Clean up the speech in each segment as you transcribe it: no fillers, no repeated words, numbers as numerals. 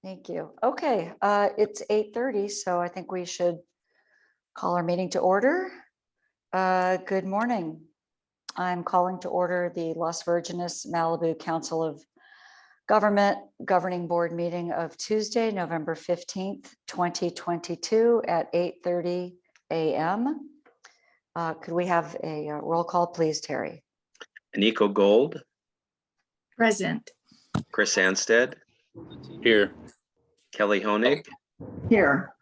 Thank you. Okay, it's 8:30, so I think we should call our meeting to order. Good morning. I'm calling to order the Las Virgenes-Malibu Council of Government Governing Board meeting of Tuesday, November 15th, 2022 at 8:30 a.m. Could we have a roll call, please, Terry? Eniko Gold, Present. Chris Anstead, Here. Kelly Honig, Here.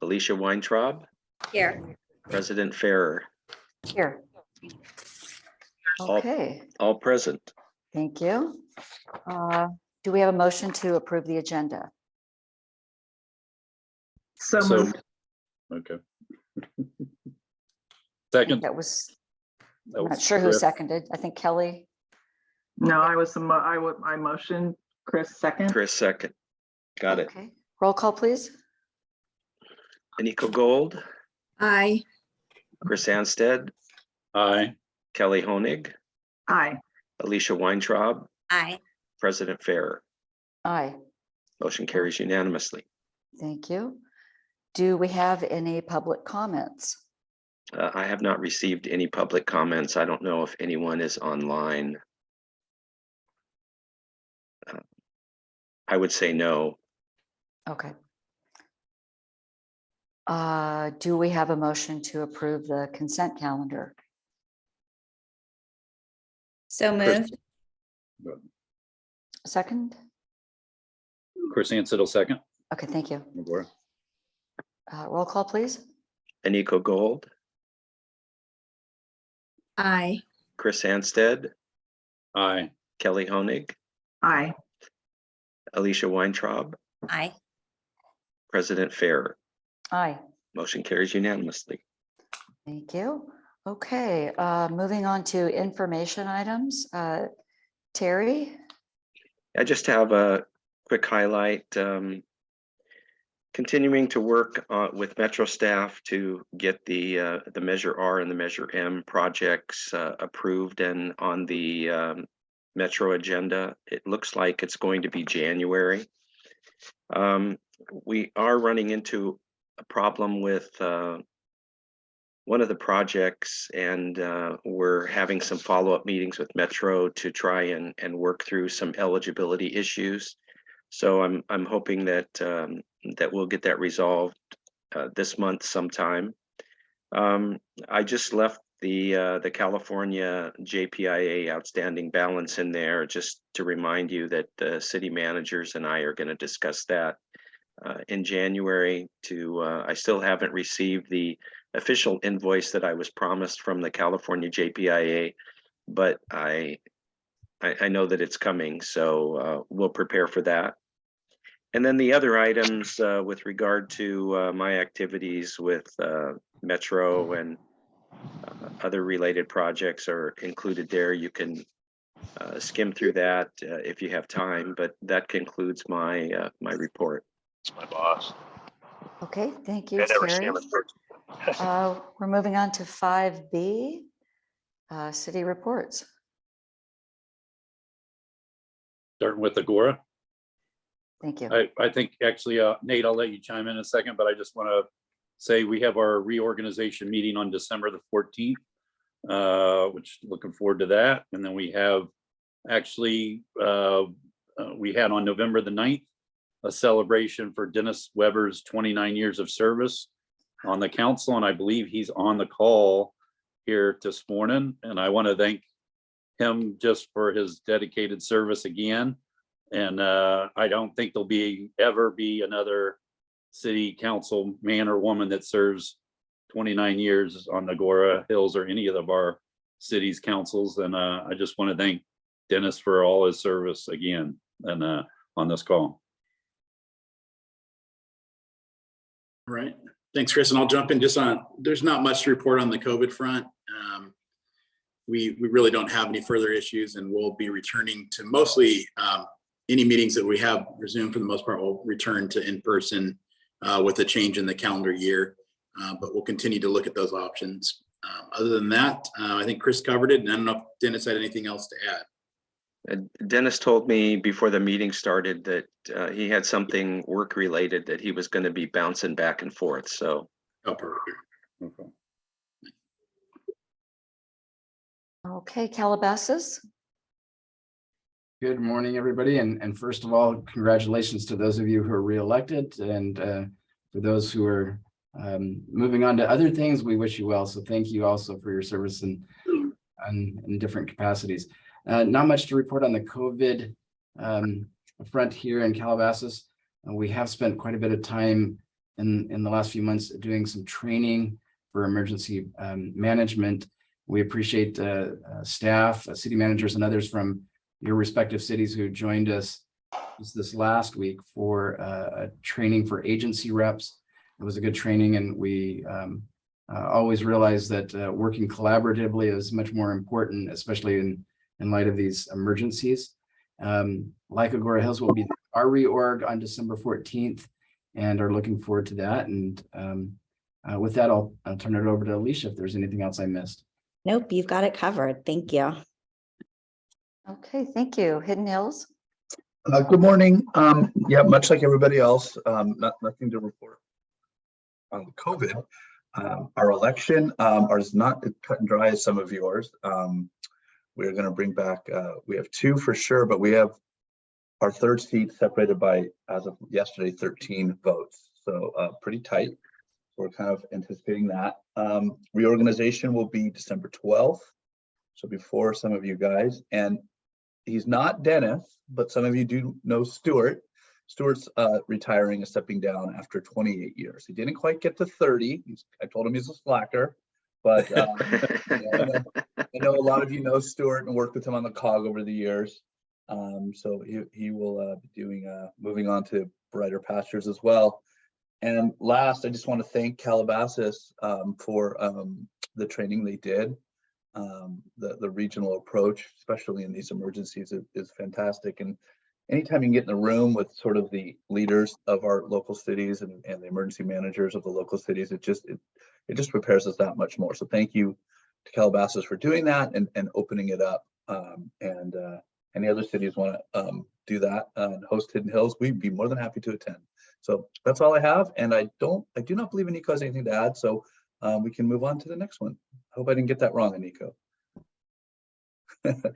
Alicia Weintraub, Here. President Farrer, Here. Okay, all present. thank you. Do we have a motion to approve the agenda? So So, moved. okay. I Second. think that was, that I'm was not sure who Chris. seconded. I think Kelly. No, I motion. Chris second. Chris second. Got it. Okay, roll call, please. Eniko Gold, Aye. Chris Anstead, Aye. Kelly Honig, Aye. Alicia Weintraub, Aye. President Farrer. Aye, Motion carries unanimously. thank you. Do we have any public comments? I have not received any public comments. I don't know if anyone is online. I would say no. Okay. Do we have a motion to approve the consent calendar? So Chris- moved. Second? Chris Anstead will second. Okay, thank you. Agoura. Roll call, please. Eniko Gold, Aye. Chris Anstead, Aye. Kelly Honig, Aye. Alicia Weintraub, Aye. President Farrer. Aye, Motion carries unanimously. thank you. Okay, moving on to information items. Terry? I just have a quick highlight. Continuing to work with Metro staff to get the Measure R and the Measure M projects approved and on the Metro agenda. It looks like it's going to be January. We are running into a problem with one of the projects, and we're having some follow-up meetings with Metro to try and work through some eligibility issues. So I'm hoping that that we'll get that resolved this month sometime. I just left the California JPIA outstanding balance in there just to remind you that the city managers and I are going to discuss that in January. I still haven't received the official invoice that I was promised from the California JPIA, but I know that it's coming, so we'll prepare for that. And then the other items with regard to my activities with Metro and other related projects are included there. You can skim through that if you have time, but that concludes my my report. It's my boss. Okay, thank you, I never see Terry. him in person. We're moving on to 5B, city reports. Starting with Agoura. Thank you. I think actually, Nate, I'll let you chime in a second, but I just want to say we have our reorganization meeting on December the 14th, which looking forward to that. And then we have actually, we had on November the 9th, a celebration for Dennis Weber's 29 years of service on the council. And I believe he's on the call here this morning. And I want to thank him just for his dedicated service again. And I don't think there'll ever be another city council man or woman that serves 29 years on the Agoura Hills or any of our city's councils. And I just want to thank Dennis for all his service again and on this call. All right, thanks, Chris. And I'll jump in just on, there's not much to report on the COVID front. We really don't have any further issues, and we'll be returning to mostly any meetings that we have resumed for the most part will return to in-person with a change in the calendar year, but we'll continue to look at those options. Other than that, I think Chris covered it, and I don't know if Dennis had anything else to add. Dennis told me before the meeting started that he had something work related that he was going to be bouncing back and forth. So Oh, perfect. Okay. Okay, Calabasas. Good morning, everybody. And first of all, congratulations to those of you who are reelected, and for those who are moving on to other things, we wish you well. So thank you also for your service in different capacities. Not much to report on the COVID front here in Calabasas. We have spent quite a bit of time in the last few months doing some training for emergency management. We appreciate staff, city managers, and others from your respective cities who joined us this last week for a training for agency reps. It was a good training, and we always realize that working collaboratively is much more important, especially in light of these emergencies. Like Agoura Hills will be our reorg on December 14th, and are looking forward to that. And with that, I'll turn it over to Alicia if there's anything else I missed. Nope, you've got it covered. Thank you. Okay, thank you. Hidden Hills. Good morning. Yeah, much like everybody else, nothing to report on COVID. Our election, ours is not as cut and dry as some of yours. We're going to bring back, we have 2 for sure, but we have our 3rd seat separated by, as of yesterday, 13 votes. So pretty tight. We're kind of anticipating that. Reorganization will be December 12th. So before some of you guys, and he's not Dennis, but some of you do know Stuart. Stuart's retiring and stepping down after 28 years. He didn't quite get to 30. I told him he's a slacker, but I know a lot of you know Stuart and worked with him on the COG over the years. So he will be doing moving on to brighter pastures as well. And last, I just want to thank Calabasas for the training they did. The regional approach, especially in these emergencies, is fantastic. And anytime you can get in the room with sort of the leaders of our local cities and the emergency managers of the local cities, it just prepares us that much more. So thank you to Calabasas for doing that and opening it up. And any other cities want to do that and host Hidden Hills, we'd be more than happy to attend. So that's all I have. And I do not believe Eniko has anything to add. So we can move on to the next one. I hope I didn't get that wrong, Eniko.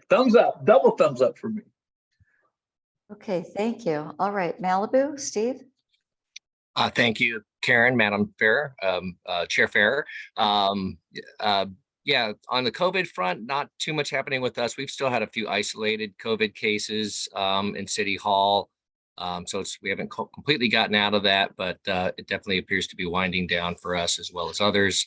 Thumbs up, double thumbs up for me. Okay, thank you. All right, Malibu, Steve. Thank you, Karen, Madam Fair, Chair Fair. Yeah, on the COVID front, not too much happening with us. We've still had a few isolated COVID cases in City Hall. So we haven't completely gotten out of that, but it definitely appears to be winding down for us as well as others.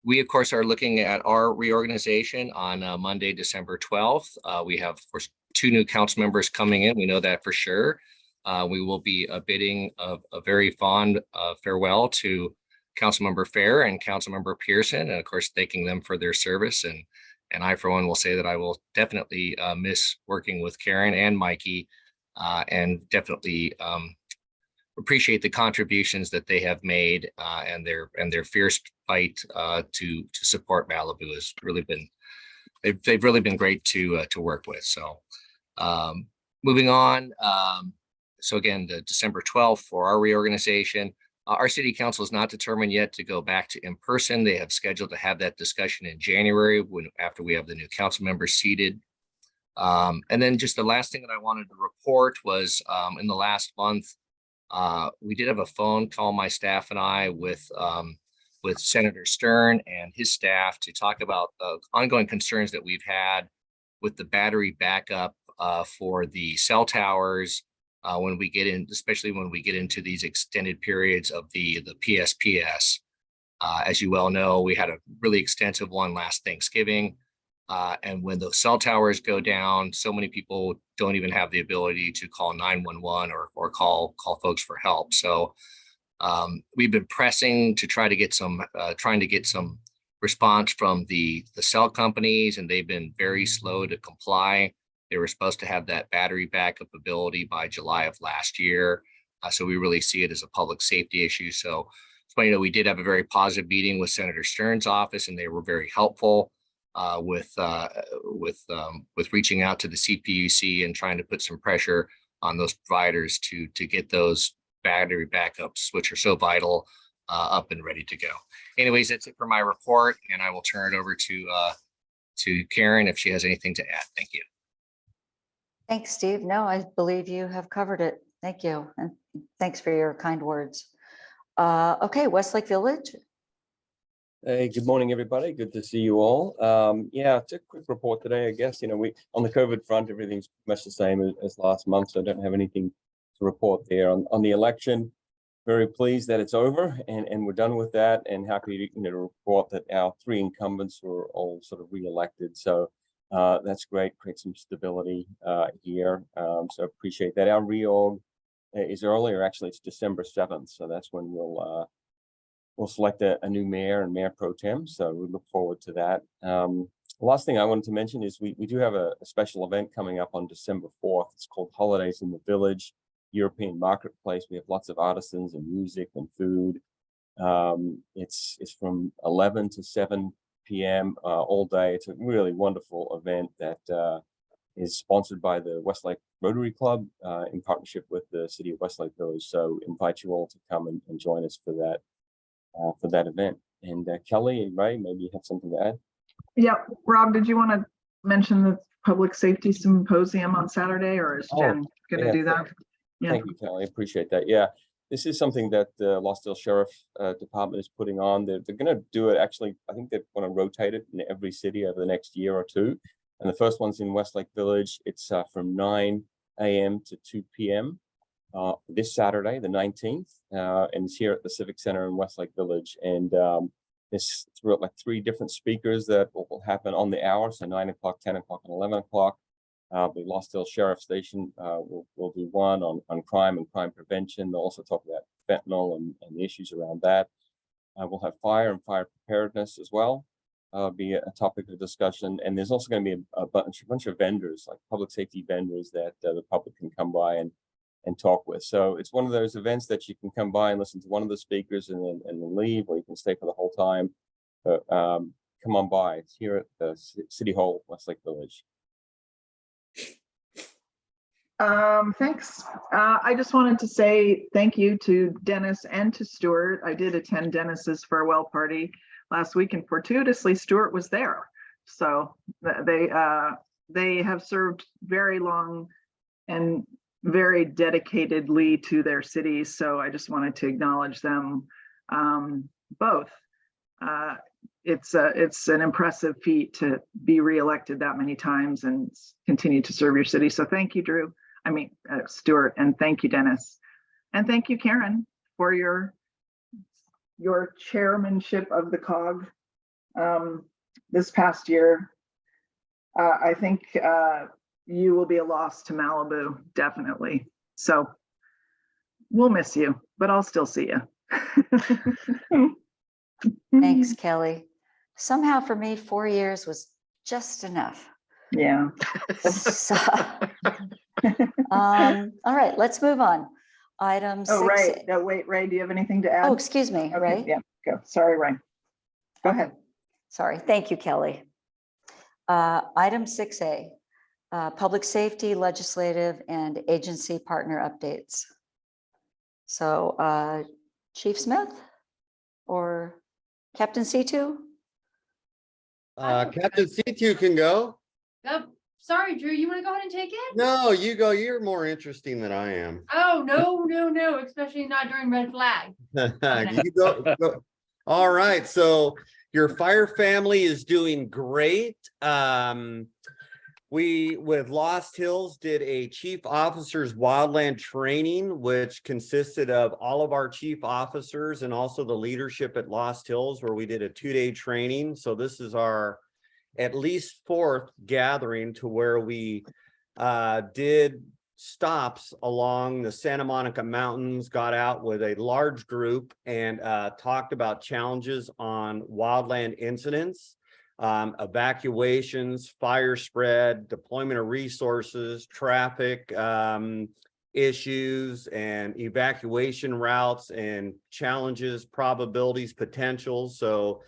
We, of course, are looking at our reorganization on Monday, December 12th. We have, of course, 2 new council members coming in. We know that for sure. We will be bidding a very fond farewell to Councilmember Fair and Councilmember Pearson, and of course, thanking them for their service. And I, for one, will say that I will definitely miss working with Karen and Mikey, and definitely appreciate the contributions that they have made, and their fierce fight to support Malibu has really been, they've really been great to work with. So moving on. So again, the December 12th for our reorganization. Our city council is not determined yet to go back to in person. They have scheduled to have that discussion in January after we have the new council members seated. And then just the last thing that I wanted to report was in the last month, we did have a phone call, my staff and I, with Senator Stern and his staff to talk about the ongoing concerns that we've had with the battery backup for the cell towers. When we get in, especially when we get into these extended periods of the PSPS. As you well know, we had a really extensive one last Thanksgiving. And when those cell towers go down, so many people don't even have the ability to call 911 or call folks for help. So we've been pressing to try to get some, trying to get some response from the cell companies, and they've been very slow to comply. They were supposed to have that battery backup ability by July of last year. So we really see it as a public safety issue. So, we did have a very positive meeting with Senator Stern's office, and they were very helpful. with reaching out to the CPUC and trying to put some pressure on those providers to get those battery backups, which are so vital, up and ready to go. Anyways, that's it for my report, and I will turn it over to Karen if she has anything to add. Thank you. Thanks, Steve. No, I believe you have covered it. Thank you. And thanks for your kind words. Okay, Westlake Village. Hey, good morning, everybody. Good to see you all. Yeah, it's a quick report today, I guess. We on the COVID front, everything's much the same as last month, so I don't have anything to report there. On the election, very pleased that it's over and we're done with that, and happy to report that our 3 incumbents were all sort of re-elected. So that's great, create some stability here. So appreciate that. Our reorg is earlier, actually. It's December 7th, so that's when we'll select a new mayor and mayor pro tem. So we look forward to that. The last thing I wanted to mention is we do have a special event coming up on December 4th. It's called Holidays in the Village, European Marketplace. We have lots of artisans and music and food. It's from 11 to 7 p.m. All day. It's a really wonderful event that is sponsored by the Westlake Rotary Club in partnership with the City of Westlake Village. So invite you all to come and join us for that event. And Kelly, Ray, maybe you have something to add? Yeah, Rob, did you want to mention the public safety symposium on Saturday, or is Jen going to do that? Yeah. Thank you, Kelly. I appreciate that. Yeah, this is something that the Lost Hills Sheriff Department is putting on. They're going to do it. Actually, I think they're going to rotate it in every city over the next year or two. And the first one's in Westlake Village. It's from 9 a.m. to 2 p.m. This Saturday, the 19th, and it's here at the Civic Center in Westlake Village. And it's like 3 different speakers that will happen on the hour, so 9 o'clock, 10 o'clock, and 11 o'clock. The Lost Hills Sheriff Station will do one on crime and crime prevention. They'll also talk about fentanyl and the issues around that. We'll have fire and fire preparedness as well, be a topic of discussion. And there's also going to be a bunch of vendors, like public safety vendors, that the public can come by and talk with. So it's one of those events that you can come by and listen to one of the speakers and then leave, or you can stay for the whole time. But come on by. It's here at the City Hall, Westlake Village. Thanks. I just wanted to say thank you to Dennis and to Stuart. I did attend Dennis's farewell party last week, and fortuitously Stuart was there. So they have served very long and very dedicatedly to their cities. So I just wanted to acknowledge them both. It's an impressive feat to be reelected that many times and continue to serve your city. So thank you, Stuart, and thank you, Dennis. And thank you, Karen, for your chairmanship of the COG this past year. I think you will be a loss to Malibu, definitely. So we'll miss you, but I'll still see you. Thanks, Kelly. Somehow for me, 4 years was just enough. Yeah. So, all right, let's move on. Item 6. Oh, right. No, wait, Ray, do you have anything to add? Oh, excuse me, Okay, Ray. yeah, go. Sorry, Ray. Go ahead. Sorry. Thank you, Kelly. Item 6A, public safety, legislative, and agency partner updates. So Chief Smith or Captain C2? Captain C2 can go. Oh, sorry, Drew, you want to go ahead and take it? No, you go. You're more interesting than I am. Oh, no, especially not during red flag. You go. All right. So your fire family is doing great. We, with Lost Hills, did a chief officers wildland training, which consisted of all of our chief officers and also the leadership at Lost Hills, where we did a 2-day training. So this is our at least 4th gathering to where we did stops along the Santa Monica Mountains, got out with a large group and talked about challenges on wildland incidents, evacuations, fire spread, deployment of resources, traffic issues, and evacuation routes and challenges, probabilities, potentials. So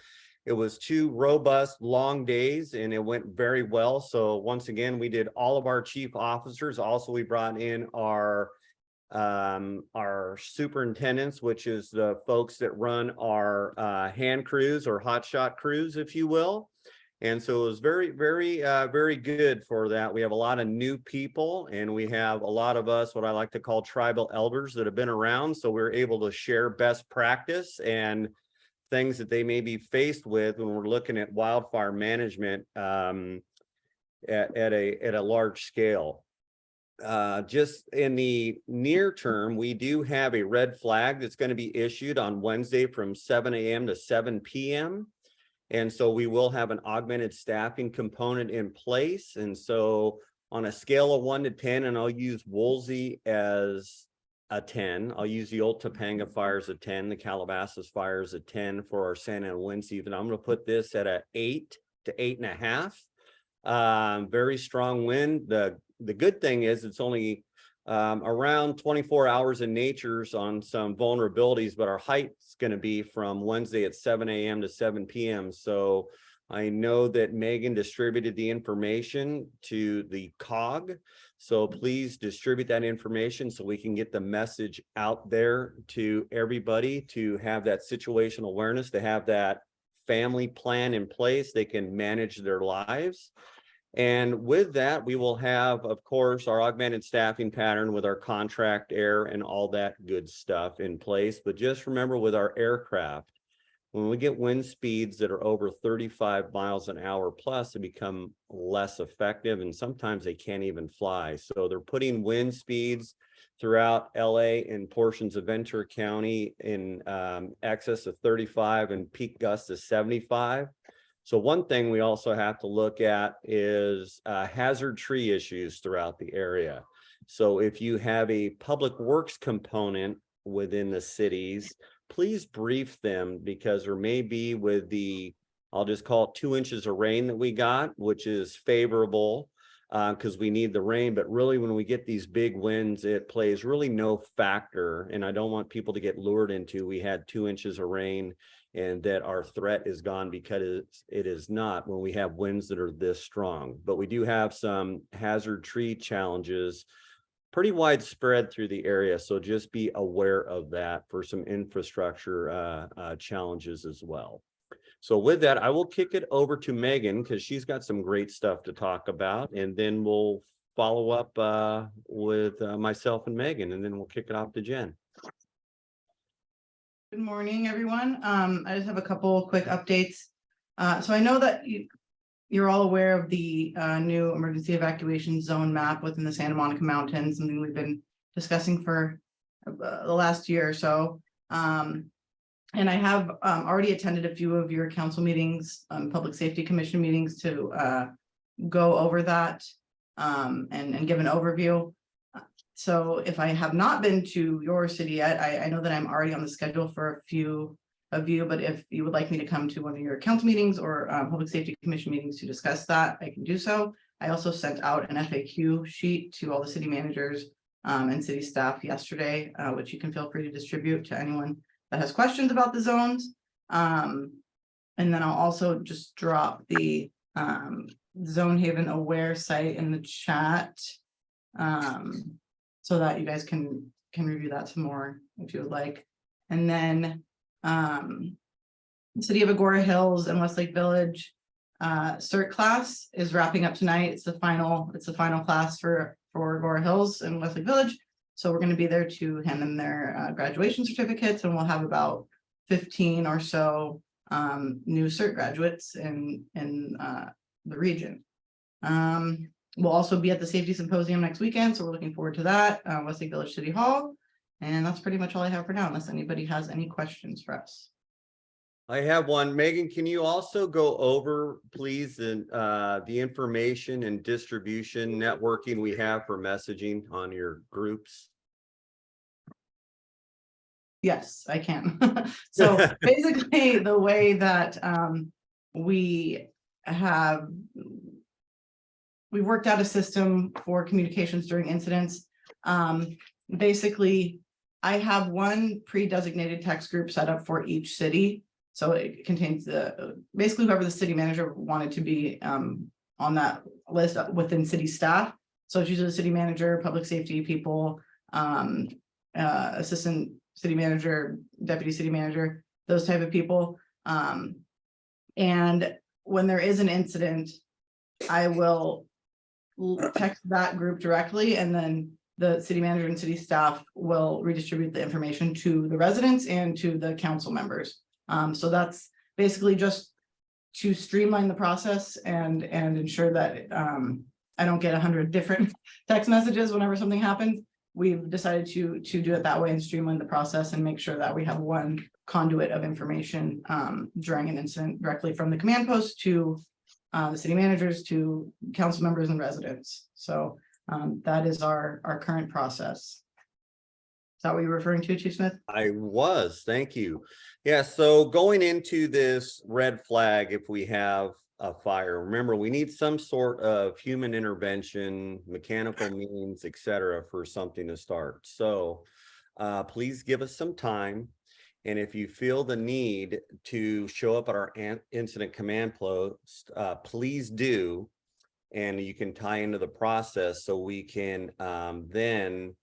It was 2 robust, long days, and it went very well. So once again, we did all of our chief officers. Also, we brought in our superintendents, which is the folks that run our hand crews or hotshot crews, if you will. And so it was very, very good for that. We have a lot of new people, and we have a lot of us, what I like to call tribal elders that have been around. So we're able to share best practice and things that they may be faced with when we're looking at wildfire management at a large scale. Just in the near term, we do have a red flag that's going to be issued on Wednesday from 7 a.m. to 7 p.m. And so we will have an augmented staffing component in place. And so on a scale of 1 to 10, and I'll use Woolsey as a 10, I'll use the old Topanga fire as a 10, the Calabasas fire as a 10 for our Santa Ana wind season. I'm going to put this at a 8 to 8.5. Very strong wind. The good thing is it's only around 24 hours in nature's on some vulnerabilities, but our height's going to be from Wednesday at 7 a.m. to 7 p.m. So I know that Megan distributed the information to the COG. So please distribute that information so we can get the message out there to everybody to have that situational awareness, to have that family plan in place. They can manage their lives. And with that, we will have, of course, our augmented staffing pattern with our contract air and all that good stuff in place. But just remember, with our aircraft, when we get wind speeds that are over 35 miles an hour plus, they become less effective, and sometimes they can't even fly. So they're putting wind speeds throughout LA and portions of Ventura County in excess of 35 and peak gusts of 75. So one thing we also have to look at is hazard tree issues throughout the area. So if you have a public works component within the cities, please brief them, because there may be, with the, I'll just call it 2 inches of rain that we got, which is favorable because we need the rain. But really, when we get these big winds, it plays really no factor. And I don't want people to get lured into, we had 2 inches of rain and that our threat is gone, because it is not when we have winds that are this strong. But we do have some hazard tree challenges pretty widespread through the area. So just be aware of that for some infrastructure challenges as well. So with that, I will kick it over to Megan, because she's got some great stuff to talk about, and then we'll follow up with myself and Megan, and then we'll kick it off to Jen. Good morning, everyone. I just have a couple quick updates. So I know that you're all aware of the new emergency evacuation zone map within the Santa Monica Mountains, something we've been discussing for the last year or so. And I have already attended a few of your council meetings, Public Safety Commission meetings, to go over that and give an overview. So if I have not been to your city yet, I know that I'm already on the schedule for a few of you, but if you would like me to come to one of your council meetings or Public Safety Commission meetings to discuss that, I can do so. I also sent out an FAQ sheet to all the city managers and city staff yesterday, which you can feel free to distribute to anyone that has questions about the zones. And then I'll also just drop the Zone Haven Aware site in the chat, so that you guys can review that some more if you would like. And then City of Agoura Hills and Westlake Village CERT class is wrapping up tonight. It's the final class for Agoura Hills and Westlake Village. So we're going to be there to hand them their graduation certificates, and we'll have about 15 or so new CERT graduates in the region. We'll also be at the Safety Symposium next weekend, so we're looking forward to that, Westlake Village City Hall. And that's pretty much all I have for now, unless anybody has any questions for us. I have one. Megan, can you also go over, please, the information and distribution networking we have for messaging on your groups? Yes, I can. So basically, the way that we've worked out a system for communications during incidents. Basically, I have one pre-designated text group set up for each city. So it contains basically whoever the city manager wanted to be on that list within city staff. So it's usually the city manager, public safety people, assistant city manager, deputy city manager, those type of people. And when there is an incident, I will text that group directly, and then the city manager and city staff will redistribute the information to the residents and to the council members. So that's basically just to streamline the process and ensure that I don't get 100 different text messages whenever something happens. We've decided to do it that way and streamline the process and make sure that we have one conduit of information during an incident directly from the command post to the city managers to council members and residents. So that is our current process. Is that what you're referring to, Chief Smith? I was, thank you. Yeah, so going into this red flag, if we have a fire, remember, we need some sort of human intervention, mechanical means, etc., for something to start. So please give us some time. And if you feel the need to show up at our incident command post, please do. And you can tie into the process so we can then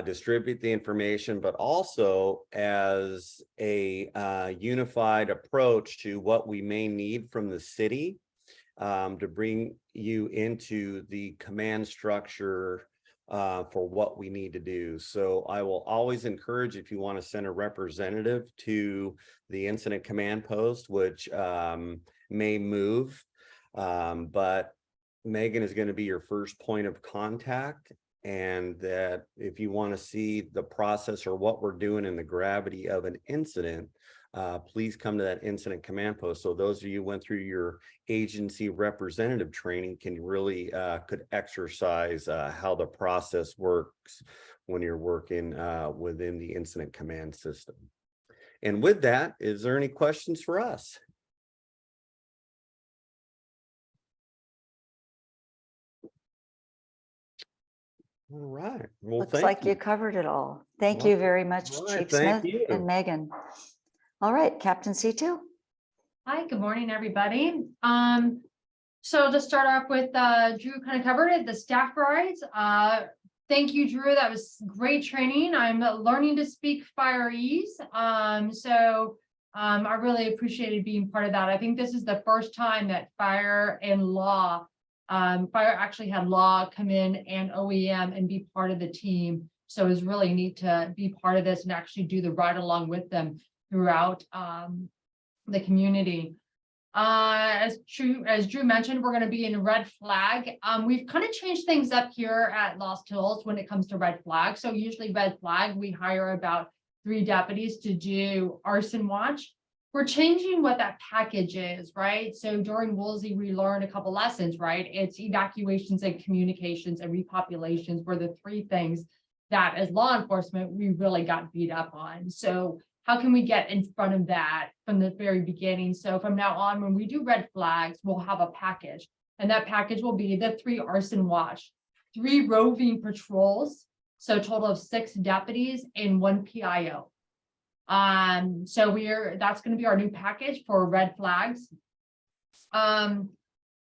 distribute the information, but also as a unified approach to what we may need from the city to bring you into the command structure for what we need to do. So I will always encourage, if you want to send a representative to the incident command post, which may move, but Megan is going to be your first point of contact. And that if you want to see the process or what we're doing in the gravity of an incident, please come to that incident command post. So those of you who went through your agency representative training can really could exercise how the process works when you're working within the incident command system. And with that, is there any questions for us? All right. Well, Looks like you covered it all. Thank you very much, All right, Chief thank Smith you. and Megan. All right, Captain C2. Hi, good morning, everybody. So to start off with, Drew kind of covered it, the staff rides. Thank you, Drew. That was great training. I'm learning to speak fireese. I really appreciated being part of that. I think this is the first time that fire and law, fire actually had law come in and OEM and be part of the team. So it was really neat to be part of this and actually do the ride along with them throughout the community. As Drew mentioned, we're going to be in red flag. We've kind of changed things up here at Lost Hills when it comes to red flag. So usually red flag, we hire about 3 deputies to do arson watch. We're changing what that package is, right? So during Woolsey, we learned a couple lessons, right? It's evacuations and communications and repopulations were the 3 things that as law enforcement, we really got beat up on. So how can we get in front of that from the very beginning? So from now on, when we do red flags, we'll have a package, and that package will be the 3 arson watch, 3 roving patrols. So a total of 6 deputies and 1 PIO. So that's going to be our new package for red flags. Our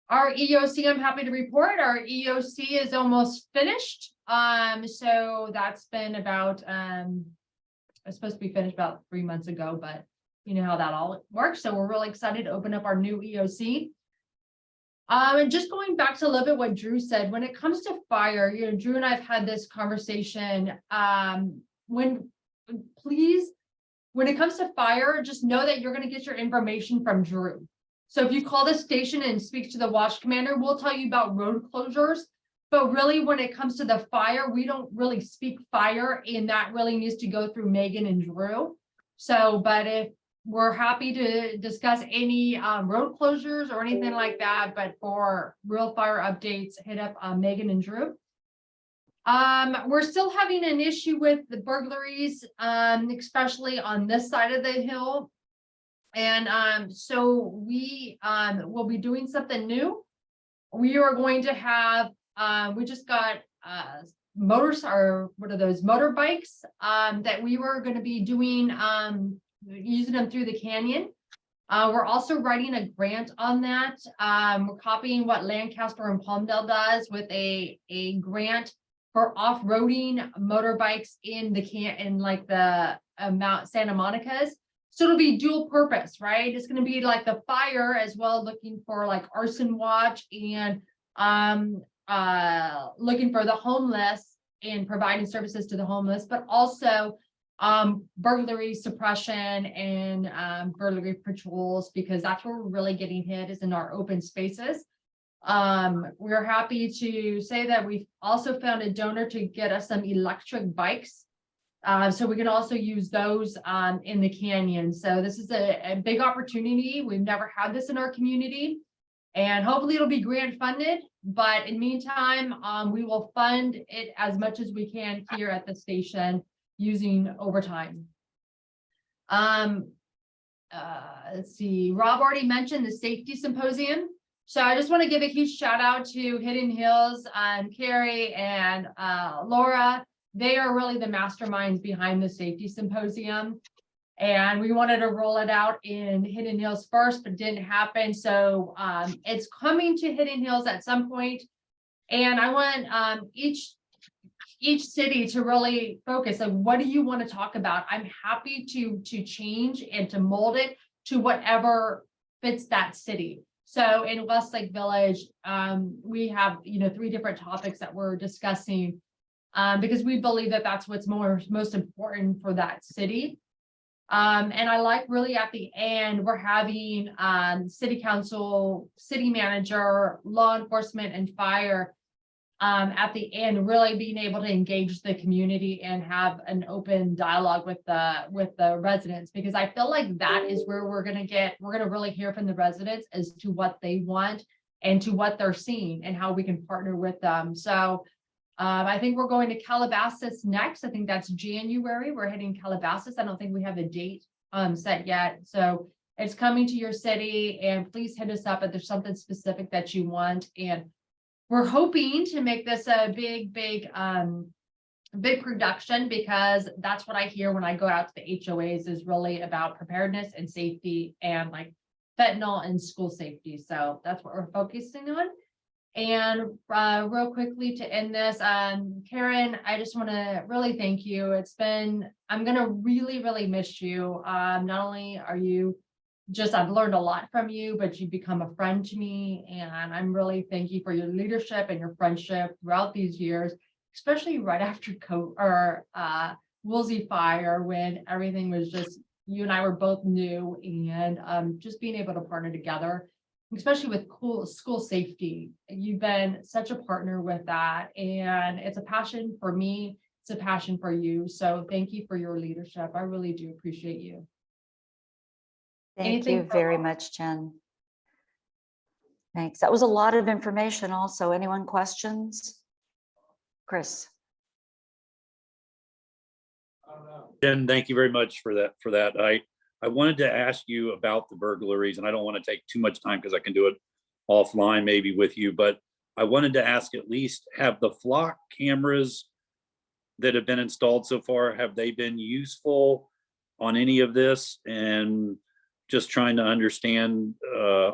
EOC, I'm happy to report, our EOC is almost finished. So that's been about, it's supposed to be finished about 3 months ago, but you know how that all works. So we're really excited to open up our new EOC. And just going back to a little bit what Drew said, when it comes to fire, you know, Drew and I've had this conversation. When it comes to fire, just know that you're going to get your information from Drew. So if you call the station and speak to the watch commander, we'll tell you about road closures. But really, when it comes to the fire, we don't really speak fire, and that really needs to go through Megan and Drew. So, but if we're happy to discuss any road closures or anything like that, but for real fire updates, hit up Megan and Drew. We're still having an issue with the burglaries, especially on this side of the hill. And so we will be doing something new. We are going to have, we just got motors, or what are those, motorbikes that we were going to be doing, using them through the canyon. We're also writing a grant on that. We're copying what Lancaster and Palmdale does with a grant for off-roading motorbikes in the Mount Santa Monica's. So it'll be dual purpose, right? It's going to be like the fire as well, looking for like arson watch and looking for the homeless and providing services to the homeless, but also burglary suppression and burglary patrols, because that's where we're really getting hit, is in our open spaces. We're happy to say that we've also found a donor to get us some electric bikes. So we can also use those in the canyon. So this is a big opportunity. We've never had this in our community, and hopefully it'll be grant funded. But in the meantime, we will fund it as much as we can here at the station using overtime. Let's see, Rob already mentioned the safety symposium. So I just want to give a huge shout out to Hidden Hills, Carrie and Laura. They are really the masterminds behind the safety symposium. And we wanted to roll it out in Hidden Hills first, but it didn't happen. So it's coming to Hidden Hills at some point. And I want each city to really focus, like, what do you want to talk about? I'm happy to change and to mold it to whatever fits that city. So in Westlake Village, we have 3 different topics that we're discussing, because we believe that that's what's most important for that city. And I like, really at the end, we're having city council, city manager, law enforcement, and fire at the end, really being able to engage the community and have an open dialogue with the residents, because I feel like that is where we're going to really hear from the residents as to what they want and to what they're seeing and how we can partner with them. So I think we're going to Calabasas next. I think that's January. We're heading Calabasas. I don't think we have a date set yet. So it's coming to your city, and please hit us up if there's something specific that you want. And we're hoping to make this a big production, because that's what I hear when I go out to the HOAs, is really about preparedness and safety and like fentanyl and school safety. So that's what we're focusing on. And real quickly to end this, Karen, I just want to really thank you. I'm going to really miss you. Not only are you I've learned a lot from you, but you've become a friend to me. And I'm really thank you for your leadership and your friendship throughout these years, especially right after Woolsey Fire, when everything was just, you and I were both new, and just being able to partner together, especially with school safety. You've been such a partner with that, and it's a passion for me. It's a passion for you. So thank you for your leadership. I really do appreciate you. Thank you very much, Jen. Thanks. That was a lot of information also. Anyone questions? Chris. Jen, thank you very much for that. I wanted to ask you about the burglaries, and I don't want to take too much time because I can do it offline maybe with you, but I wanted to ask, at least, have the flock cameras that have been installed so far, have they been useful on any of this? And just trying to understand,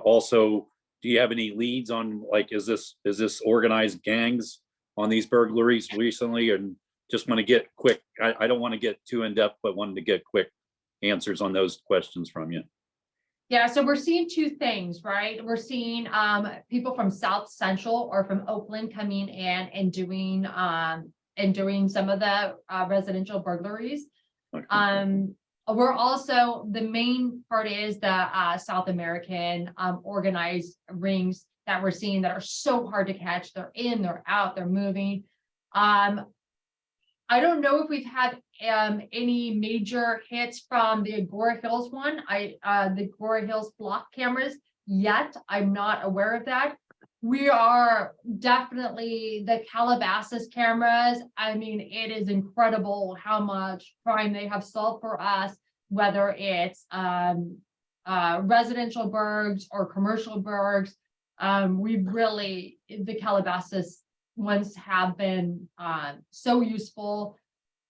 also, do you have any leads on, like, is this organized gangs on these burglaries recently? And just want to get quick, I don't want to get too in-depth, but wanted to get quick answers on those questions from you. Yeah, so we're seeing 2 things, right? We're seeing people from South Central or from Oakland coming in and doing some of the residential burglaries. Okay. We're also, the main part is the South American organized rings that we're seeing that are so hard to catch. They're in, they're out, they're moving. I don't know if we've had any major hits from the Agoura Hills one. The Agoura Hills block cameras yet. I'm not aware of that. We are definitely the Calabasas cameras. I mean, it is incredible how much crime they have solved for us, whether it's residential burgs or commercial burgs. The Calabasas ones have been so useful,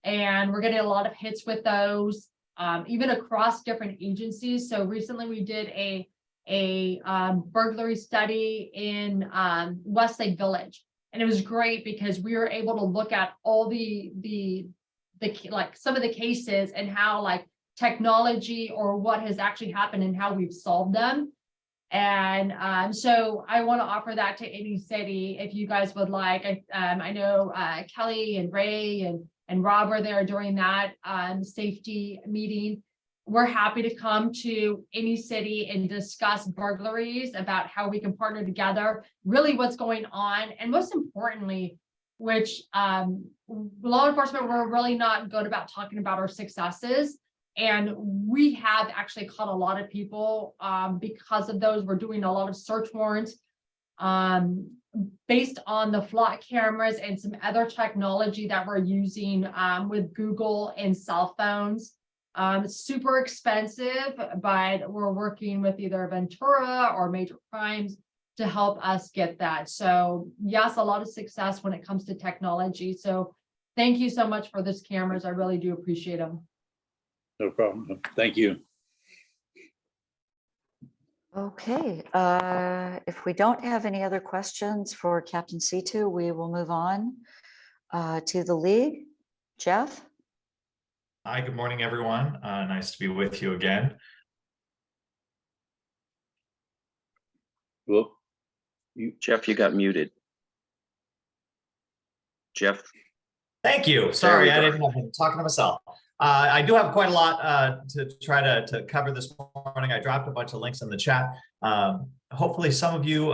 and we're getting a lot of hits with those. even across different agencies. So recently we did a burglary study in Westlake Village. And it was great because we were able to look at all the like some of the cases and how like technology or what has actually happened and how we've solved them. And so I want to offer that to any city if you guys would like. I know Kelly and Ray and Rob are there during that safety meeting. We're happy to come to any city and discuss burglaries, about how we can partner together, really what's going on. And most importantly, which law enforcement, we're really not good about talking about our successes. And we have actually caught a lot of people because of those. We're doing a lot of search warrants based on the flock cameras and some other technology that we're using with Google and cell phones. It's super expensive, but we're working with either Ventura or Major Crimes to help us get that. So yes, a lot of success when it comes to technology. So thank you so much for these cameras. I really do appreciate them. No problem. Thank you. Okay, if we don't have any other questions for Captain C2, we will move on to the league. Jeff? Hi, good morning, everyone. Nice to be with you again. Well, Jeff, you got muted. Jeff? Thank you. There Sorry, we I go. didn't know. I'm talking to myself. I do have quite a lot to try to cover this morning. I dropped a bunch of links in the chat. Hopefully some of you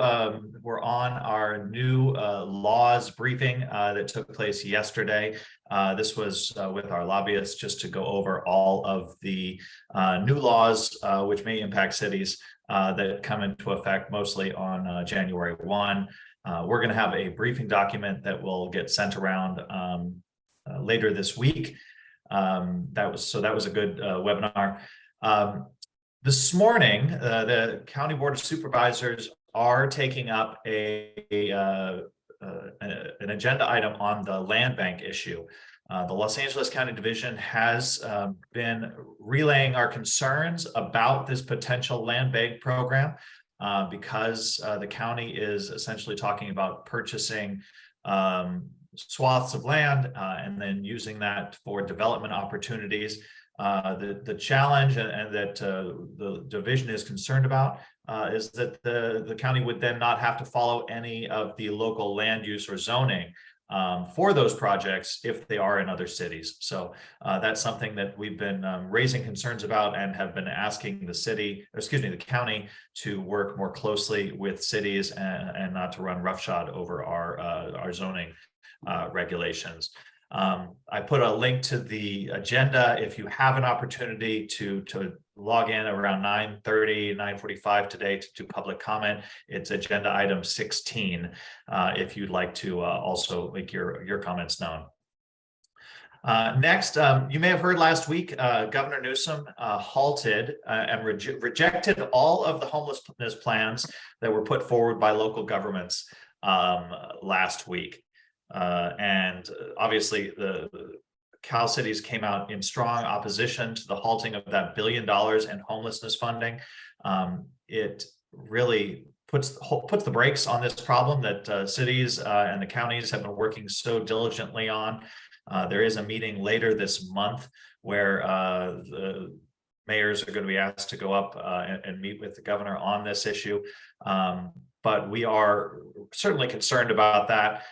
were on our new laws briefing that took place yesterday. This was with our lobbyists just to go over all of the new laws which may impact cities that come into effect mostly on January 1. We're going to have a briefing document that will get sent around later this week. That was a good webinar. This morning, the County Board of Supervisors are taking up an agenda item on the land bank issue. The Los Angeles County Division has been relaying our concerns about this potential land bank program because the county is essentially talking about purchasing swaths of land and then using that for development opportunities. The challenge and that the division is concerned about is that the county would then not have to follow any of the local land use or zoning for those projects if they are in other cities. So that's something that we've been raising concerns about and have been asking the county to work more closely with cities and not to run roughshod over our zoning regulations. I put a link to the agenda if you have an opportunity to log in around 9:30, 9:45 today to do public comment. It's agenda item 16 if you'd like to also make your comments known. Next, you may have heard last week, Governor Newsom halted and rejected all of the homelessness plans that were put forward by local governments last week. And obviously the Cal cities came out in strong opposition to the halting of that $1 billion in homelessness funding. It really puts the brakes on this problem that cities and the counties have been working so diligently on. There is a meeting later this month where the mayors are going to be asked to go up and meet with the governor on this issue. But we are certainly concerned about that.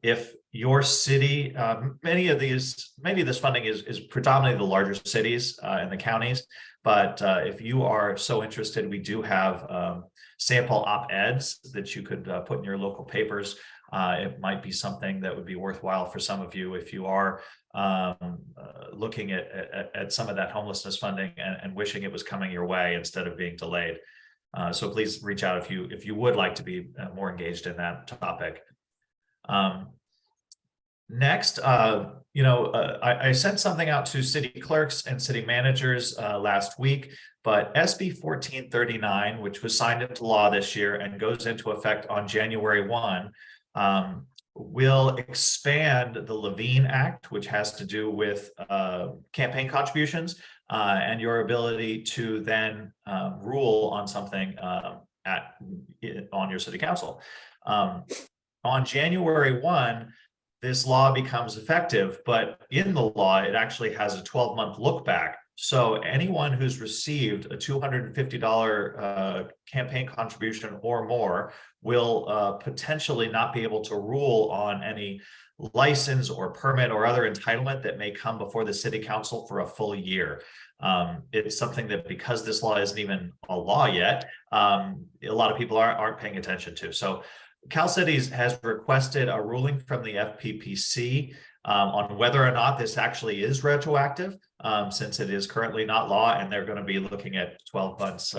If your city, many of this funding is predominantly the larger cities and the counties. But if you are so interested, we do have sample op-eds that you could put in your local papers. It might be something that would be worthwhile for some of you if you are looking at some of that homelessness funding and wishing it was coming your way instead of being delayed. So please reach out if you would like to be more engaged in that topic. Next, I sent something out to city clerks and city managers last week, but SB 1439, which was signed into law this year and goes into effect on January 1, will expand the Levine Act, which has to do with campaign contributions and your ability to then rule on something on your city council. On January 1, this law becomes effective, but in the law, it actually has a 12-month look back. So anyone who's received a $250 campaign contribution or more will potentially not be able to rule on any license or permit or other entitlement that may come before the city council for a full year. It's something that, because this law isn't even a law yet, a lot of people aren't paying attention to. So Cal Cities has requested a ruling from the FPPC on whether or not this actually is retroactive, since it is currently not law, and they're going to be looking at 12 months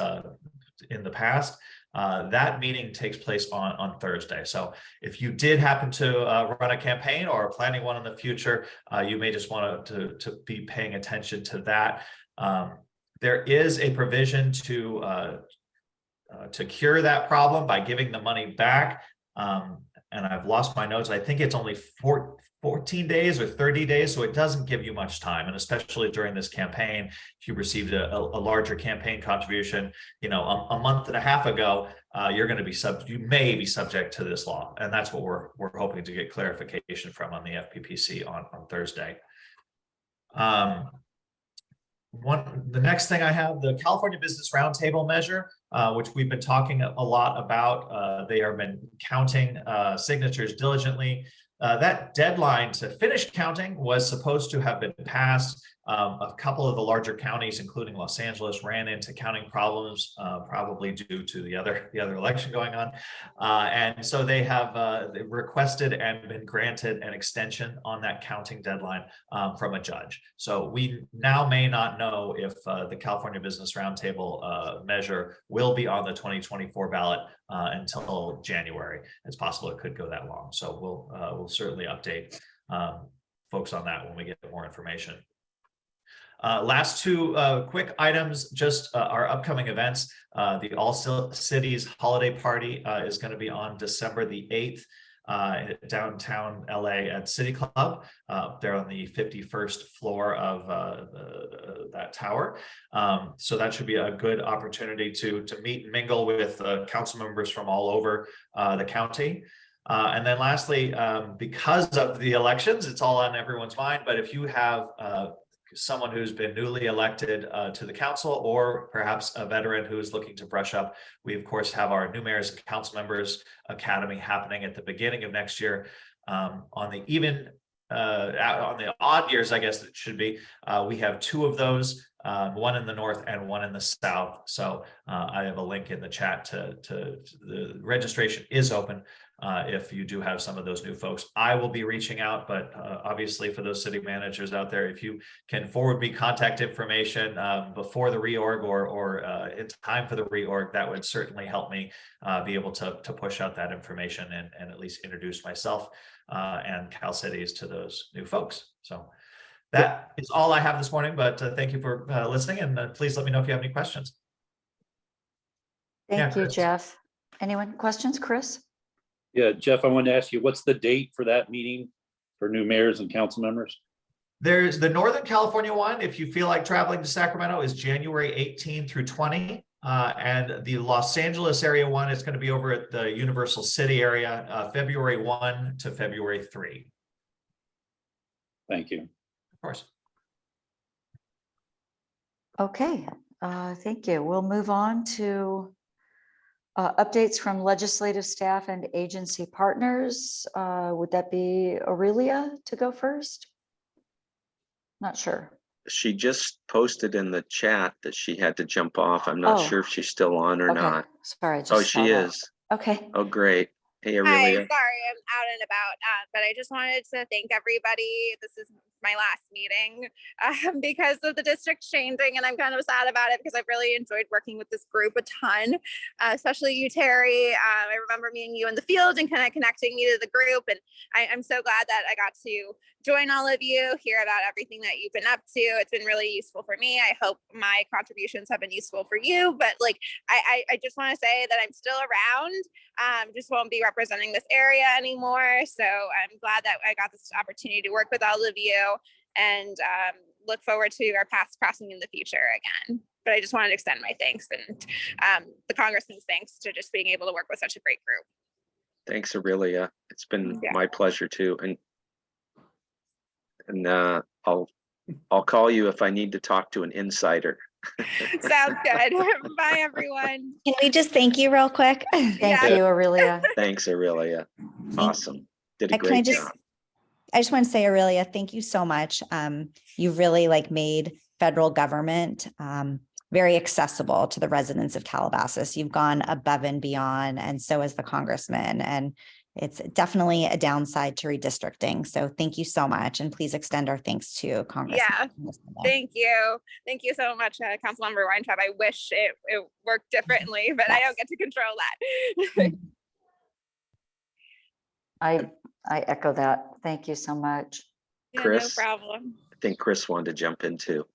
in the past. That meeting takes place on Thursday. So if you did happen to run a campaign or are planning one in the future, you may just want to be paying attention to that. There is a provision to cure that problem by giving the money back. And I've lost my notes. I think it's only 14 days or 30 days, so it doesn't give you much time. And especially during this campaign, if you received a larger campaign contribution, you know, a month and a half ago, you're going to be you may be subject to this law, and that's what we're hoping to get clarification from on the FPPC on Thursday. The next thing I have, the California Business Roundtable measure, which we've been talking a lot about. They have been counting signatures diligently. That deadline to finish counting was supposed to have been passed. A couple of the larger counties, including Los Angeles, ran into counting problems, probably due to the other election going on. And so they have requested and been granted an extension on that counting deadline from a judge. So we now may not know if the California Business Roundtable measure will be on the 2024 ballot until January. It's possible it could go that long. So we'll certainly update folks on that when we get more information. Last two quick items, just our upcoming events. The All Cities Holiday Party is going to be on December the 8th downtown LA at City Club. They're on the 51st floor of that tower. So that should be a good opportunity to meet and mingle with council members from all over the county. And then lastly, because of the elections, it's all on everyone's mind, but if you have someone who's been newly elected to the council, or perhaps a veteran who is looking to brush up, we of course have our new mayors and council members academy happening at the beginning of next year. On the odd years, I guess it should be, we have two of those, one in the north and one in the south. So I have a link in the chat to the registration is open. If you do have some of those new folks, I will be reaching out, but obviously for those city managers out there, if you can forward me contact information before the reorg or in time for the reorg, that would certainly help me be able to push out that information and at least introduce myself and Cal Cities to those new folks. So that is all I have this morning, but thank you for listening, and please let me know if you have any questions. Thank you, Chris. Jeff. Anyone questions, Chris? Yeah, Jeff, I wanted to ask you, what's the date for that meeting for new mayors and council members? There's the Northern California one, if you feel like traveling to Sacramento, is January 18 through 20. And the Los Angeles area one is going to be over at the Universal City area, February 1 to February 3. Thank you. Of course. Okay, thank you. We'll move on to updates from legislative staff and agency partners. Would that be Aurelia to go first? Not sure. She just posted in the chat that she had to jump off. I'm not Oh. sure if she's still on or Okay, not. sorry. I just Oh, saw she that. is. Okay. Oh, great. Hey, Hi, Aurelia. sorry, I'm out and about, but I just wanted to thank everybody. This is my last meeting because of the district changing, and I'm kind of sad about it because I've really enjoyed working with this group a ton, especially you, Terry. I remember meeting you in the field and kind of connecting me to the group, and I'm so glad that I got to join all of you, hear about everything that you've been up to. It's been really useful for me. I hope my contributions have been useful for you. But like, I just want to say that I'm still around. Just won't be representing this area anymore. So I'm glad that I got this opportunity to work with all of you, and look forward to our paths crossing in the future again. But I just wanted to extend my thanks and the Congressman's thanks to just being able to work with such a great group. Thanks, Aurelia. It's been my pleasure too. And I'll call you if I need to talk to an insider. Sounds good. Bye, everyone. Can we just thank you real quick? Thank you, Aurelia. Thanks, Aurelia. Awesome. Did a Can I great just, job. I just want to say, Aurelia, thank you so much. You really like made federal government very accessible to the residents of Calabasas. You've gone above and beyond, and so has the congressman. And it's definitely a downside to redistricting. So thank you so much. And please extend our thanks to Congressman. Yeah, thank you. Thank you so much, Councilmember Weintraub. I wish it worked differently, but I don't get to control that. I echo that. Thank you so much. Yeah, Chris? no problem. I think Chris wanted to jump in too.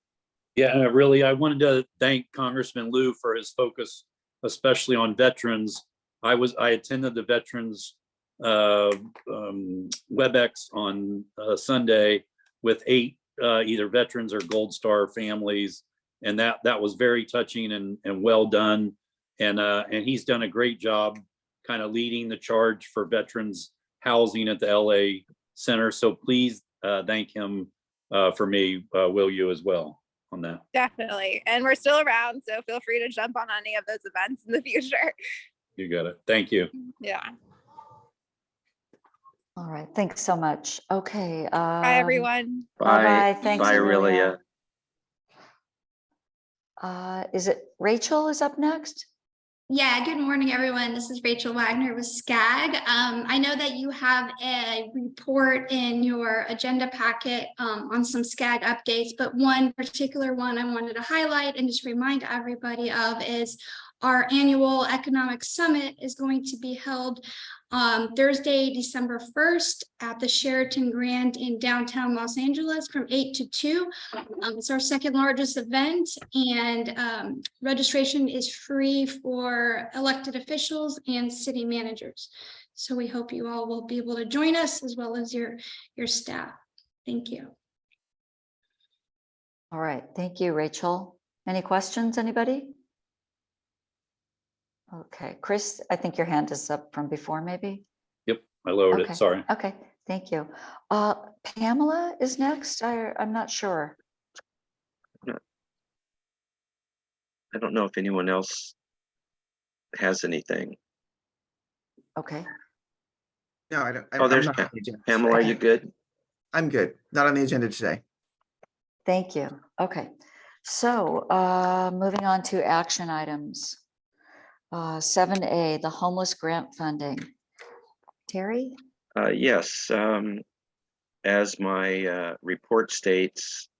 Yeah, really, I wanted to thank Congressman Liu for his focus, especially on veterans. I attended the veterans WebEx on Sunday with 8 either veterans or Gold Star families, and that was very touching and well done. And he's done a great job kind of leading the charge for veterans housing at the LA Center. So please thank him for me, will you, as well on that. Definitely. And we're still around, so feel free to jump on any of those events in the future. You got it. Thank you. Yeah. All right. Thanks so much. Okay. Bye, everyone. Bye-bye. Thanks, Bye, Aurelia. Aurelia. Is it Rachel is up next? Yeah, good morning, everyone. This is Rachel Wagner with SCAG. I know that you have a report in your agenda packet on some SCAG updates, but one particular one I wanted to highlight and just remind everybody of is our annual economic summit is going to be held Thursday, December 1st at the Sheraton Grand in downtown Los Angeles from 8 to 2. It's our second largest event, and registration is free for elected officials and city managers. So we hope you all will be able to join us as well as your staff. Thank you. All right. Thank you, Rachel. Any questions, anybody? Okay, Chris, I think your hand is up from before, maybe? Yep, I lowered Okay. it. Sorry. Okay, thank you. Pamela is next. I'm not sure. I don't know if anyone else has anything. Okay. No, I don't. Oh, there's I'm not on the agenda Pamela. Are today. you good? I'm good. Not on the agenda today. Thank you. Okay, so moving on to action items. 7A, the homeless grant funding. Terry? Yes, as my report states,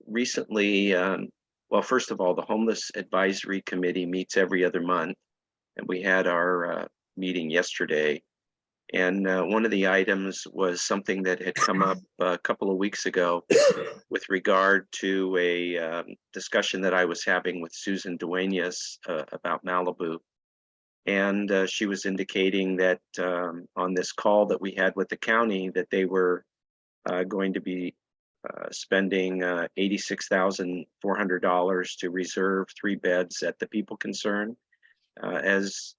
recently, well, first of all, the Homeless Advisory Committee meets every other month, and we had our meeting yesterday. And one of the items was something that had come up a couple of weeks ago with regard to a discussion that I was having with Susan Duenas about Malibu. And she was indicating that on this call that we had with the county that they were going to be spending $86,400 to reserve 3 beds at the People Concern. As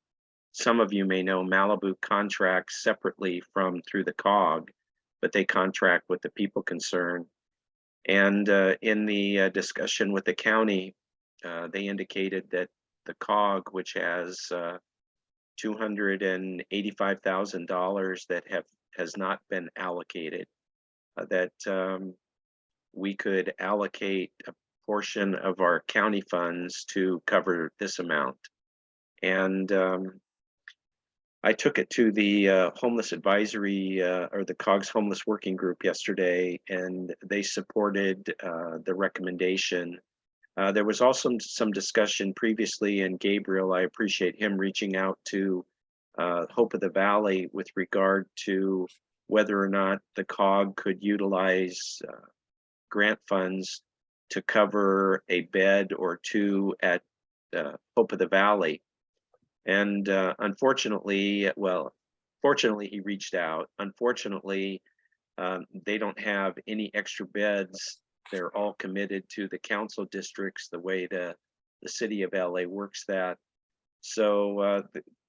some of you may know, Malibu contracts separately through the COG, but they contract with the People Concern. And in the discussion with the county, they indicated that the COG, which has $285,000 that has not been allocated, that we could allocate a portion of our county funds to cover this amount. And I took it to the homeless advisory or the COG's homeless working group yesterday, and they supported the recommendation. There was also some discussion previously, and Gabriel, I appreciate him reaching out to Hope of the Valley with regard to whether or not the COG could utilize grant funds to cover a bed or two at Hope of the Valley. And unfortunately, well, fortunately, he reached out. Unfortunately, they don't have any extra beds. They're all committed to the council districts, the way the city of LA works that. So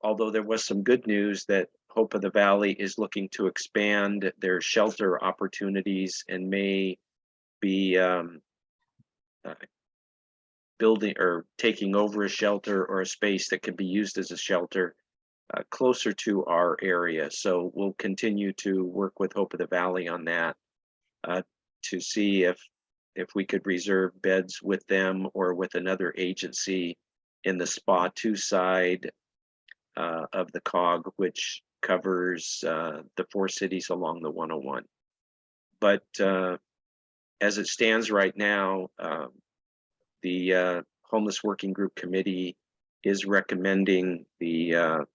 although there was some good news that Hope of the Valley is looking to expand their shelter opportunities and may be building or taking over a shelter or a space that could be used as a shelter closer to our area. So we'll continue to work with Hope of the Valley on that to see if we could reserve beds with them or with another agency in the SPA 2 side of the COG, which covers the 4 cities along the 101. But as it stands right now, the Homeless Working Group Committee is recommending the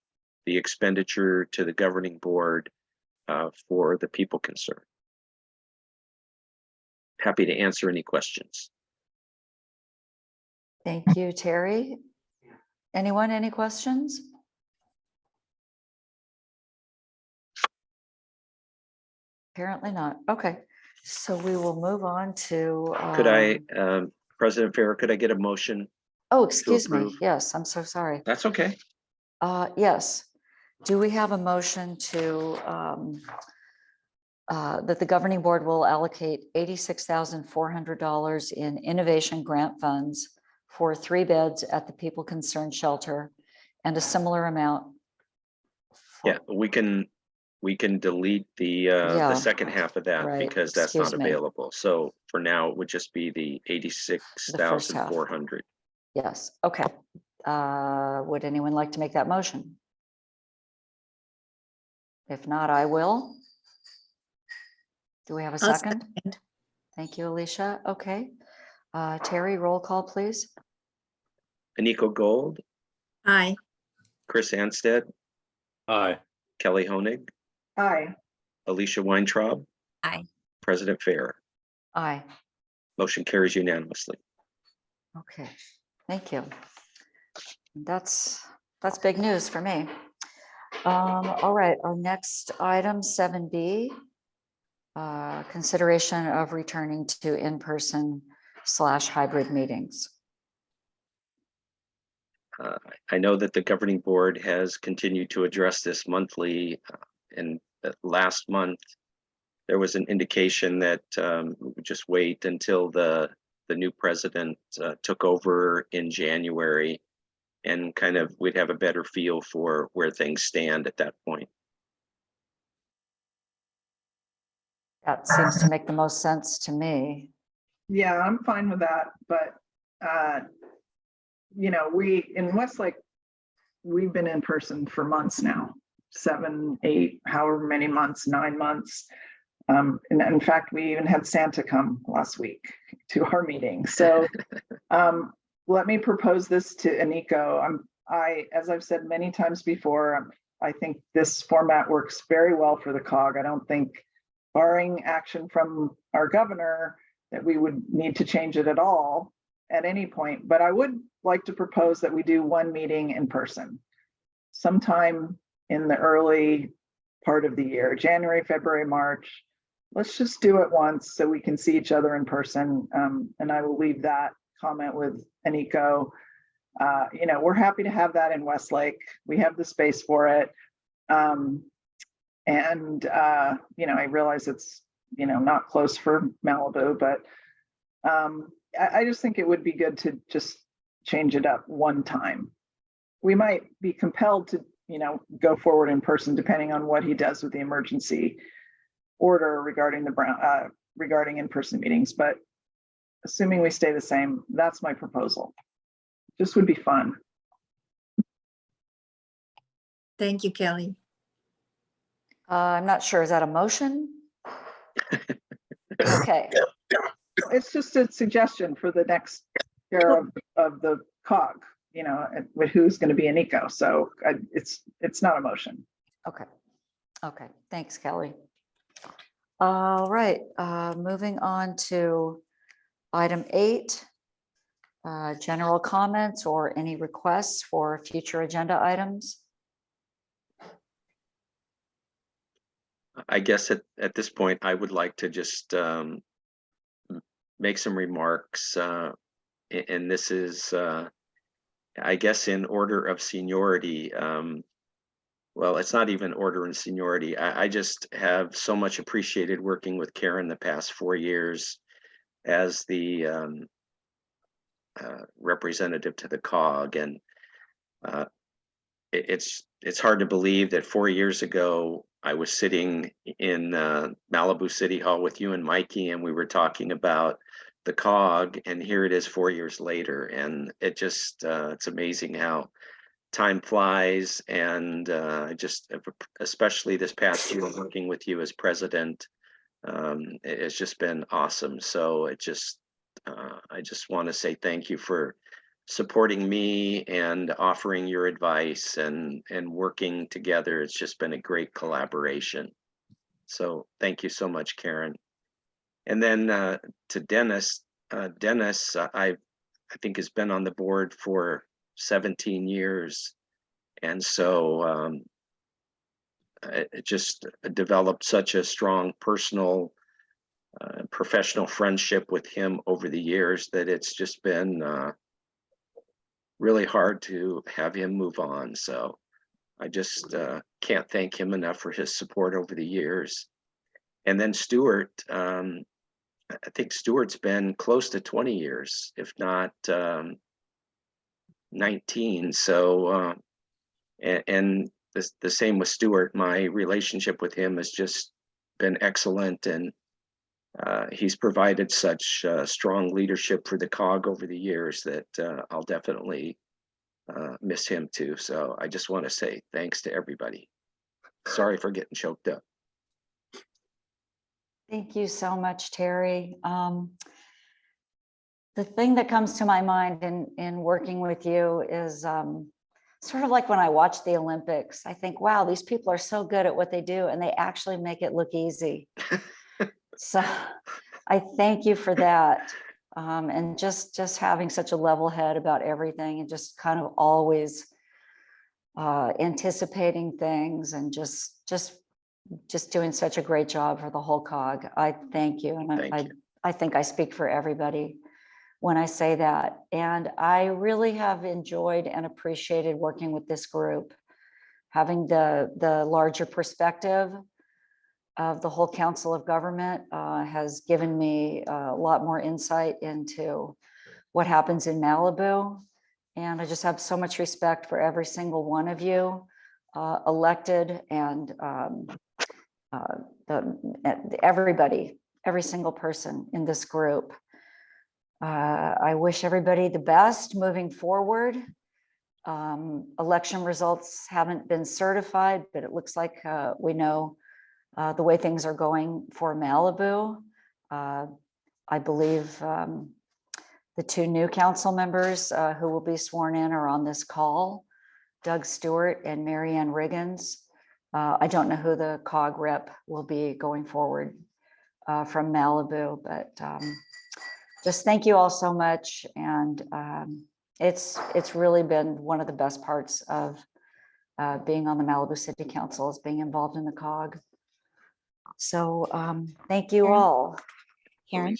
expenditure to the governing board for the people concerned. Happy to answer any questions. Thank you, Terry. Anyone, any questions? Apparently not. Okay, so we will move on to. Could I, President Farrer, could I get a motion? Oh, excuse me. approve? Yes, I'm so sorry. That's okay. Yes. Do we have a motion to that the governing board will allocate $86,400 in innovation grant funds for 3 beds at the People Concerned Shelter and a similar amount? Yeah, we can delete the second half of that right. because that's not Excuse me. available. So for now, it would just be the 86,400. Yes, okay. Would anyone like to make that motion? If not, I will. Do we have a second? Thank you, Alicia. Okay. Terry, roll call, please. Eniko Gold, Aye. Chris Anstead, Aye. Kelly Honig, Aye. Alicia Weintraub, Aye. President Farrer. Aye. Motion carries unanimously. Okay, thank you. That's big news for me. All right, our next item, 7B, consideration of returning to in-person / hybrid meetings. I know that the governing board has continued to address this monthly. And last month, there was an indication that we would just wait until the new president took over in January, and kind of we'd have a better feel for where things stand at that point. That seems to make the most sense to me. Yeah, I'm fine with that, but you know, we in Westlake, we've been in person for months now, 7, 8, however many months, 9 months. And in fact, we even had Santa come last week to our meeting. So let me propose this to Eniko. As I've said many times before, I think this format works very well for the COG. I don't think, barring action from our governor, that we would need to change it at all at any point. But I would like to propose that we do 1 meeting in person sometime in the early part of the year, January, February, March. Let's just do it once so we can see each other in person. And I will leave that comment with Eniko. You know, we're happy to have that in Westlake. We have the space for it. You know, I realize it's, you know, not close for Malibu, but I just think it would be good to just change it up one time. We might be compelled to, you know, go forward in person depending on what he does with the emergency order regarding regarding in-person meetings, but assuming we stay the same, that's my proposal. This would be fun. Thank you, Kelly. I'm not sure, is that a motion? Okay. It's just a suggestion for the next chair of the COG, you know, with who's going to be Eniko. So it's not a motion. Okay. Okay, thanks, Kelly. All right, moving on to item 8. General comments or any requests for future agenda items? I guess at this point, I would like to just make some remarks. And this is, I guess, in order of seniority. Well, it's not even order in seniority. I just have so much appreciated working with Karen the past 4 years as the representative to the COG. And it's hard to believe that 4 years ago, I was sitting in Malibu City Hall with you and Mikey, and we were talking about the COG, and here it is 4 years later. And it just, it's amazing how time flies. And just, especially this past year, working with you as president, it's just been awesome. So it just, I just want to say thank you for supporting me and offering your advice and working together. It's just been a great collaboration. So thank you so much, Karen. And then to Dennis, Dennis, I think has been on the board for 17 years. And so it just developed such a strong personal, professional friendship with him over the years that it's just been really hard to have him move on. So I just can't thank him enough for his support over the years. And then Stuart, I think Stuart's been close to 20 years, if not 19. So, and the same with Stuart. My relationship with him has just been excellent, and he's provided such strong leadership for the COG over the years that I'll definitely miss him too. So I just want to say thanks to everybody. Sorry for getting choked up. Thank you so much, Terry. The thing that comes to my mind in working with you is sort of like when I watch the Olympics. I think, wow, these people are so good at what they do, and they actually make it look easy. So I thank you for that. And just having such a level head about everything, and just kind of always anticipating things, and just doing such a great job for the whole COG. I thank you. And I think I speak for everybody when I say that. And I really have enjoyed and appreciated working with this group, having the larger perspective of the whole Council of Government has given me a lot more insight into what happens in Malibu. And I just have so much respect for every single one of you, elected and everybody, every single person in this group. I wish everybody the best moving forward. Election results haven't been certified, but it looks like we know the way things are going for Malibu. I believe the 2 new council members who will be sworn in are on this call, Doug Stewart and Marianne Riggins. I don't know who the COG rep will be going forward from Malibu, but just thank you all so much. And it's really been one of the best parts of being on the Malibu City Council, is being involved in the COG. So thank you all. Karen,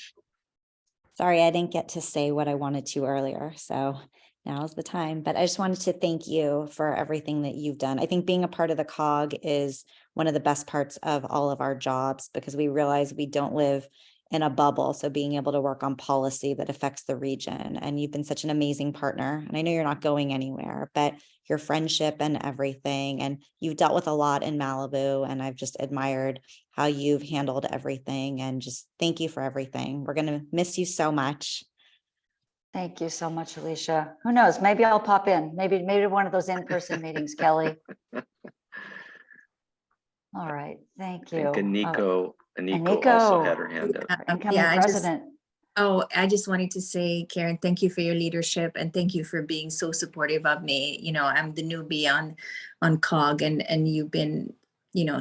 sorry, I didn't get to say what I wanted to earlier. So now's the time, but I just wanted to thank you for everything that you've done. I think being a part of the COG is one of the best parts of all of our jobs, because we realize we don't live in a bubble. So being able to work on policy that affects the region, and you've been such an amazing partner. And I know you're not going anywhere, but your friendship and everything, and you've dealt with a lot in Malibu, and I've just admired how you've handled everything, and just thank you for everything. We're going to miss you so much. Thank you so much, Alicia. Who knows? Maybe I'll pop in. Maybe one of those in-person meetings, Kelly. All right. Thank you. I think Eniko also had her hand up. Incoming president. I just wanted to say, Karen, thank you for your leadership, and thank you for being so supportive of me. You know, I'm the newbie on COG, and you've been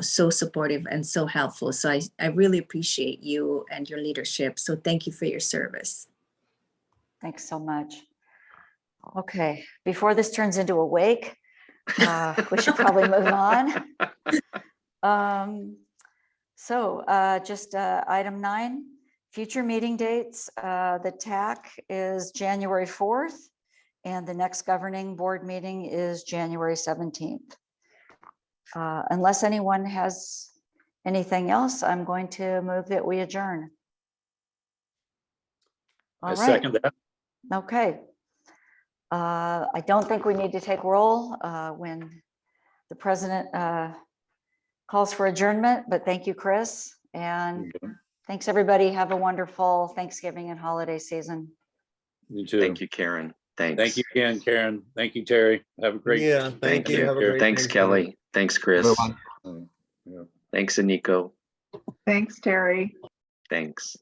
so supportive and so helpful. So I really appreciate you and your leadership. So thank you for your service. Thanks so much. Okay, before this turns into a wake, we should probably move on. Just item 9, future meeting dates. The TAC is January 4th, and the next governing board meeting is January 17th. Unless anyone has anything else, I'm going to move that we adjourn. I All right. second that. Okay. I don't think we need to take roll when the president calls for adjournment, but thank you, Chris. And thanks, everybody. Have a wonderful Thanksgiving and holiday season. You too. Thank you, Karen. Thanks. Thank you again, Karen. Thank you, Terry. Have a great. Yeah, thank you. Have a great Thanks, Thanksgiving. Kelly. Thanks, Chris. Yeah. Thanks, Eniko. Thanks, Terry. Thanks.